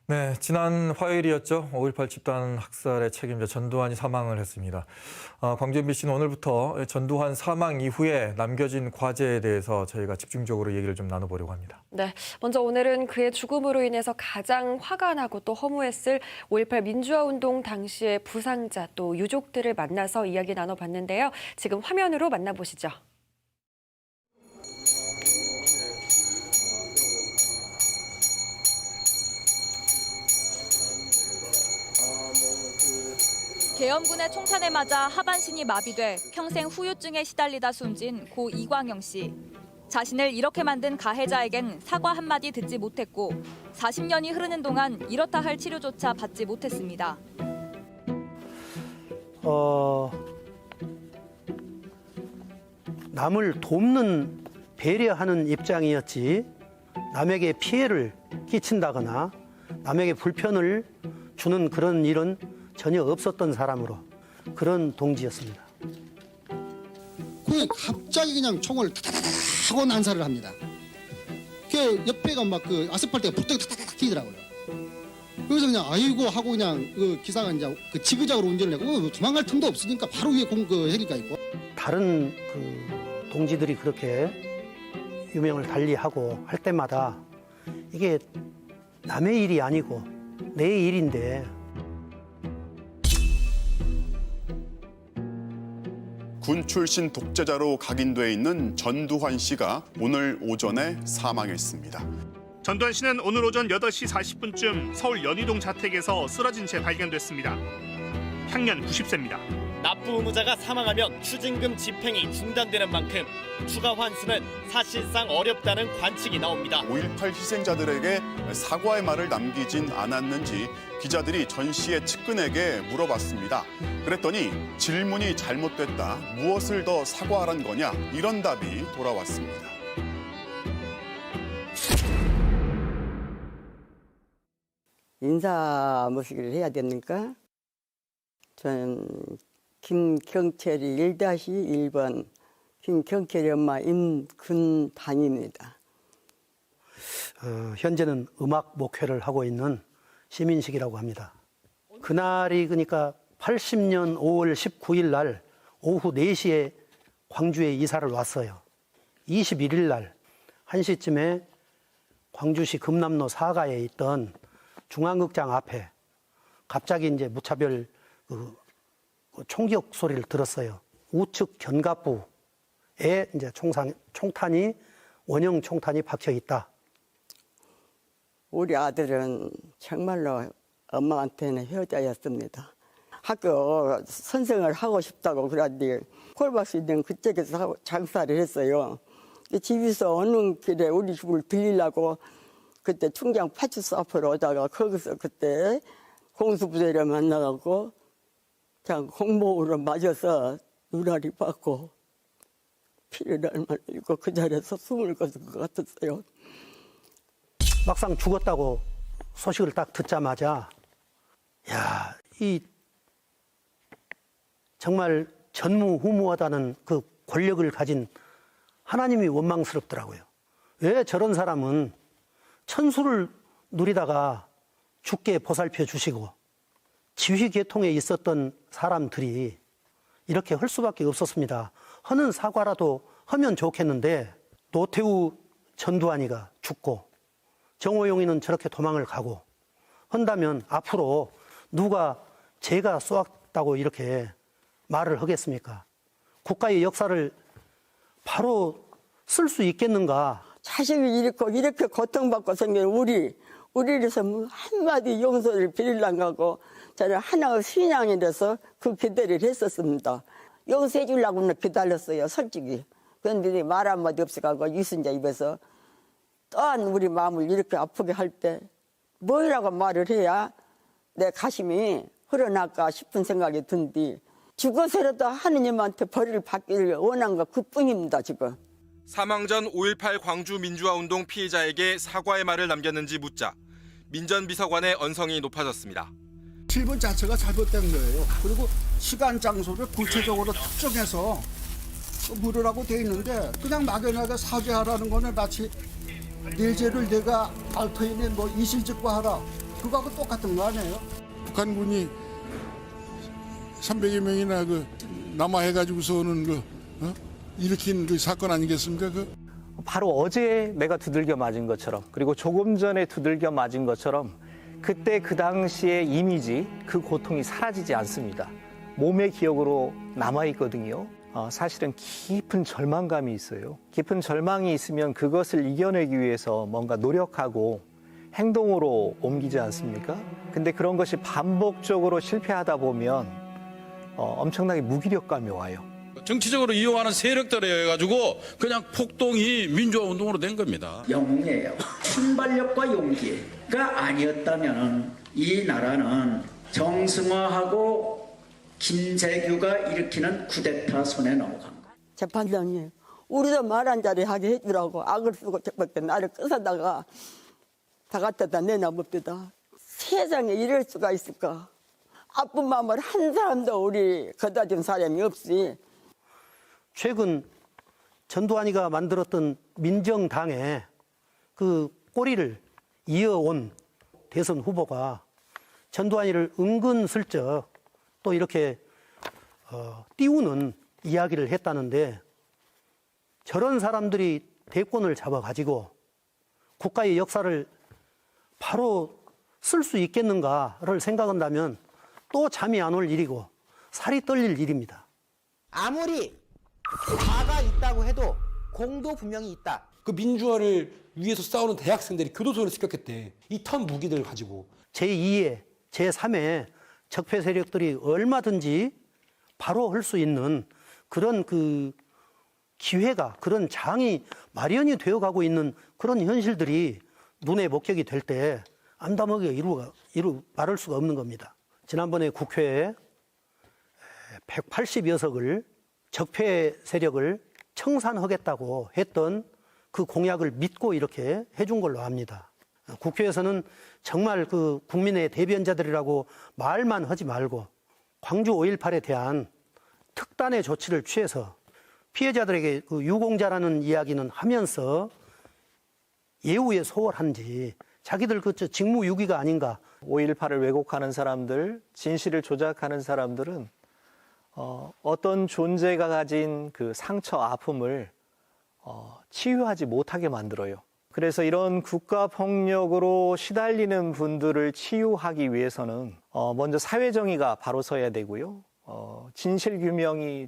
네, 지난 화요일이었죠. 5.18 집단 학살의 책임자 전두환이 사망을 했습니다. 광주 MBC는 오늘부터 전두환 사망 이후에 남겨진 과제에 대해서 저희가 집중적으로 얘기를 좀 나눠보려고 합니다. 네, 먼저 오늘은 그의 죽음으로 인해서 가장 화가 나고 또 허무했을 5.18 민주화운동 당시의 부상자 또 유족들을 만나서 이야기 나눠봤는데요. 지금 화면으로 만나보시죠. 계엄군의 총탄에 맞아 하반신이 마비돼 평생 후유증에 시달리다 숨진 고 이광영 씨. 자신을 이렇게 만든 가해자에겐 사과 한마디 듣지 못했고 40년이 흐르는 동안 이렇다 할 치료조차 받지 못했습니다. 남을 돕는 배려하는 입장이었지 남에게 피해를 끼친다거나 남에게 불편을 주는 그런 일은 전혀 없었던 사람으로 그런 동지였습니다. 그냥 갑자기 그냥 총을 타다다다 하고 난사를 합니다. 그 옆에가 막 그 아스팔트가 불떡 타다닥 튀더라고요. 그래서 그냥 아이고 하고 그냥 그 기사가 이제 그 지그작으로 운전을 하고 도망갈 틈도 없으니까 바로 위에 그 헬기가 있고. 다른 그 동지들이 그렇게 유명을 달리하고 할 때마다 이게 남의 일이 아니고 내 일인데. 군 출신 독재자로 각인돼 있는 전두환 씨가 오늘 오전에 사망했습니다. 전두환 씨는 오늘 오전 8시 40분쯤 서울 연희동 자택에서 쓰러진 채 발견됐습니다. 향년 90세입니다. 납부 의무자가 사망하면 추징금 집행이 중단되는 만큼 추가 환수는 사실상 어렵다는 관측이 나옵니다. 5.18 희생자들에게 사과의 말을 남기진 않았는지 기자들이 전 씨의 측근에게 물어봤습니다. 그랬더니 질문이 잘못됐다, 무엇을 더 사과하란 거냐, 이런 답이 돌아왔습니다. 인사모시기를 해야 됩니까? 저는 김경철이 1-1번 김경철이 엄마 임근단입니다. 현재는 음악 목회를 하고 있는 시민식이라고 합니다. 그날이 그러니까 80년 5월 19일 날 오후 4시에 광주에 이사를 왔어요. 21일 날 1시쯤에 광주시 금남로 사가에 있던 중앙극장 앞에 갑자기 이제 무차별 총격 소리를 들었어요. 우측 견갑부에 이제 총탄이 원형 총탄이 박혀 있다. 우리 아들은 정말로 엄마한테는 효자였습니다. 학교 선생을 하고 싶다고 그러는데 콜박스 있는 그쪽에서 장사를 했어요. 집에서 오는 길에 우리 집을 들리려고 그때 충장 파출소 앞으로 오다가 거기서 그때 공수부대를 만나갖고 그냥 공복으로 맞아서 누라리 받고 피를 얼마나 흘리고 그 자리에서 숨을 거둔 것 같았어요. 막상 죽었다고 소식을 딱 듣자마자 야, 이 정말 전무후무하다는 그 권력을 가진 하나님이 원망스럽더라고요. 왜 저런 사람은 천수를 누리다가 죽게 보살펴 주시고 지휘계통에 있었던 사람들이 이렇게 할 수밖에 없었습니다. 하는 사과라도 하면 좋겠는데 노태우 전두환이가 죽고 정호용이는 저렇게 도망을 가고 한다면 앞으로 누가 제가 쏘았다고 이렇게 말을 하겠습니까? 국가의 역사를 바로 쓸 수 있겠는가? 자식이 이렇게 고통받고 생긴 우리에서 한마디 용서를 빌려고 저는 하나의 신앙이 돼서 그 기대를 했었습니다. 용서해 주려고는 기다렸어요, 솔직히. 그런데 말 한마디 없어가고 이순자 입에서 또한 우리 마음을 이렇게 아프게 할 때 뭐라고 말을 해야 내 가심이 흘러날까 싶은 생각이 든디 죽어서라도 하느님한테 벌을 받기를 원한 것 그뿐입니다, 지금. 사망 전 5.18 광주 민주화운동 피해자에게 사과의 말을 남겼는지 묻자 민전비서관의 언성이 높아졌습니다. 질문 자체가 잘못된 거예요. 그리고 시간, 장소를 구체적으로 특정해서 물으라고 돼 있는데 그냥 막연하게 사죄하라는 거는 마치 내 죄를 내가 알터이니 이실직고하라 그거하고 똑같은 거 아니에요? 북한군이 300여 명이나 그 남하해가지고서는 일으킨 그 사건 아니겠습니까? 바로 어제 내가 두들겨 맞은 것처럼, 그리고 조금 전에 두들겨 맞은 것처럼 그때 그 당시의 이미지, 그 고통이 사라지지 않습니다. 몸의 기억으로 남아있거든요. 사실은 깊은 절망감이 있어요. 깊은 절망이 있으면 그것을 이겨내기 위해서 뭔가 노력하고 행동으로 옮기지 않습니까? 근데 그런 것이 반복적으로 실패하다 보면 엄청나게 무기력감이 와요. 정치적으로 이용하는 세력들에 해가지고 그냥 폭동이 민주화 운동으로 된 겁니다. 영웅이에요. 순발력과 용기가 아니었다면 이 나라는 정승화하고 김재규가 일으키는 쿠데타 손에 넘어간 거예요. 재판장님, 우리도 말 한 자리 하게 해주라고 악을 쓰고 저밖에 나를 끄사다가 다 갖다다 내놔봅니다. 세상에 이럴 수가 있을까? 아픈 마음을 한 사람도 우리 거다 준 사람이 없이. 최근 전두환이가 만들었던 민정당에 그 꼬리를 이어온 대선 후보가 전두환이를 은근슬쩍 또 이렇게 띄우는 이야기를 했다는데, 저런 사람들이 대권을 잡아가지고 국가의 역사를 바로 쓸 수 있겠는가를 생각한다면 또 잠이 안 올 일이고 살이 떨릴 일입니다. 아무리 다가 있다고 해도 공도 분명히 있다. 그 민주화를 위해서 싸우는 대학생들이 교도소를 습격했대. 이 턴 무기들을 가지고. 제2의, 제3의 적폐 세력들이 얼마든지 바로 할 수 있는 그런 그 기회가, 그런 장이 마련이 되어가고 있는 그런 현실들이 눈에 목격이 될 때 암담하게 말할 수가 없는 겁니다. 지난번에 국회에 180여석을 적폐 세력을 청산하겠다고 했던 그 공약을 믿고 이렇게 해준 걸로 압니다. 국회에서는 정말 그 국민의 대변자들이라고 말만 하지 말고 광주 5.18에 대한 특단의 조치를 취해서 피해자들에게 그 유공자라는 이야기는 하면서 예우에 소홀한지 자기들 그 직무유기가 아닌가. 5.18을 왜곡하는 사람들, 진실을 조작하는 사람들은 어떤 존재가 가진 그 상처, 아픔을 치유하지 못하게 만들어요. 그래서 이런 국가폭력으로 시달리는 분들을 치유하기 위해서는 먼저 사회정의가 바로 서야 되고요. 진실규명이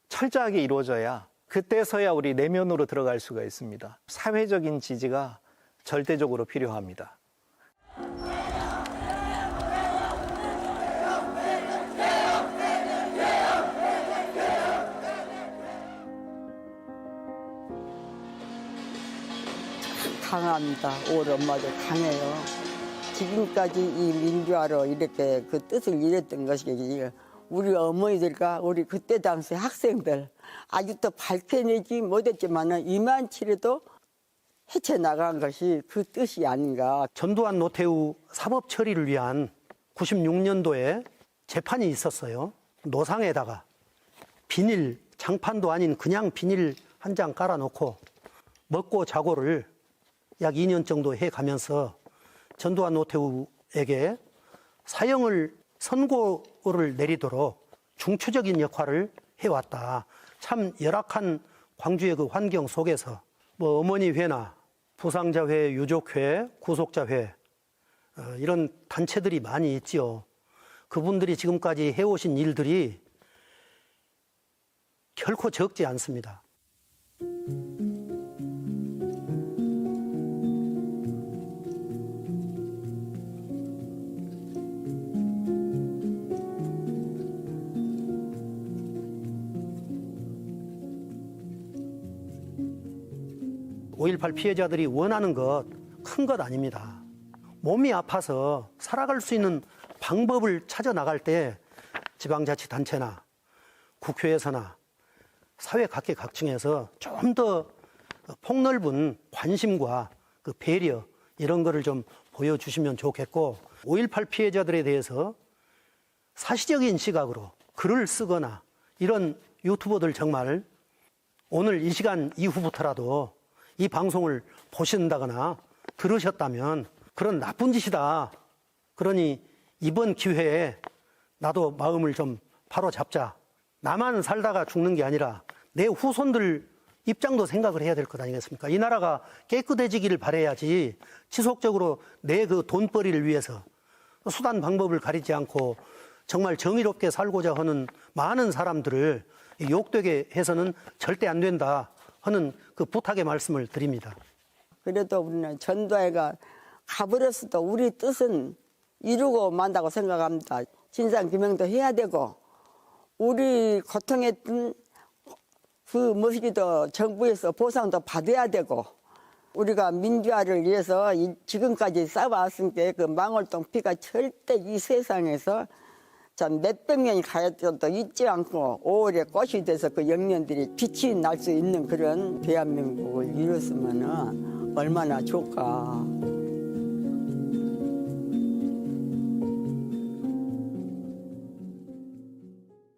철저하게 이루어져야, 그때서야 우리 내면으로 들어갈 수가 있습니다. 사회적인 지지가 절대적으로 필요합니다. 강합니다. 우리 엄마도 강해요. 지금까지 이 민주화로 이렇게 그 뜻을 이뤘던 것이 우리 어머니들과 우리 그때 당시 학생들 아직도 밝혀내지 못했지만 이만치라도 헤쳐나간 것이 그 뜻이 아닌가. 전두환 노태우 사법 처리를 위한 96년도에 재판이 있었어요. 노상에다가 비닐, 장판도 아닌 그냥 비닐 한 장 깔아놓고 먹고 자고를 약 2년 정도 해가면서 전두환 노태우에게 사형을 선고를 내리도록 중추적인 역할을 해왔다. 참 열악한 광주의 그 환경 속에서 뭐 어머니회나 부상자회, 유족회, 구속자회 이런 단체들이 많이 있지요. 그분들이 지금까지 해오신 일들이 결코 적지 않습니다. 5.18 피해자들이 원하는 것 큰 것 아닙니다. 몸이 아파서 살아갈 수 있는 방법을 찾아 나갈 때 지방자치단체나 국회에서나 사회 각계각층에서 좀 더 폭넓은 관심과 그 배려 이런 거를 좀 보여주시면 좋겠고, 5.18 피해자들에 대해서 사시적인 시각으로 글을 쓰거나 이런 유튜버들 정말 오늘 이 시간 이후부터라도 이 방송을 보신다거나 들으셨다면 그런 나쁜 짓이다 그러니 이번 기회에 나도 마음을 좀 바로 잡자. 나만 살다가 죽는 게 아니라 내 후손들 입장도 생각을 해야 될 것 아니겠습니까? 이 나라가 깨끗해지기를 바라야지 지속적으로 내 그 돈벌이를 위해서 수단 방법을 가리지 않고 정말 정의롭게 살고자 하는 많은 사람들을 욕되게 해서는 절대 안 된다 하는 그 부탁의 말씀을 드립니다. 그래도 우리는 전두환이가 가버렸어도 우리 뜻은 이루고 만다고 생각합니다. 진상규명도 해야 되고 우리 고통했던 그 무엇이기도 정부에서 보상도 받아야 되고 우리가 민주화를 위해서 지금까지 싸워왔으니까 그 망월동 피가 절대 이 세상에서 참 몇백 년이 가야도 잊지 않고 5월에 꽃이 돼서 그 영년들이 빛이 날 수 있는 그런 대한민국을 이뤘으면 얼마나 좋을까.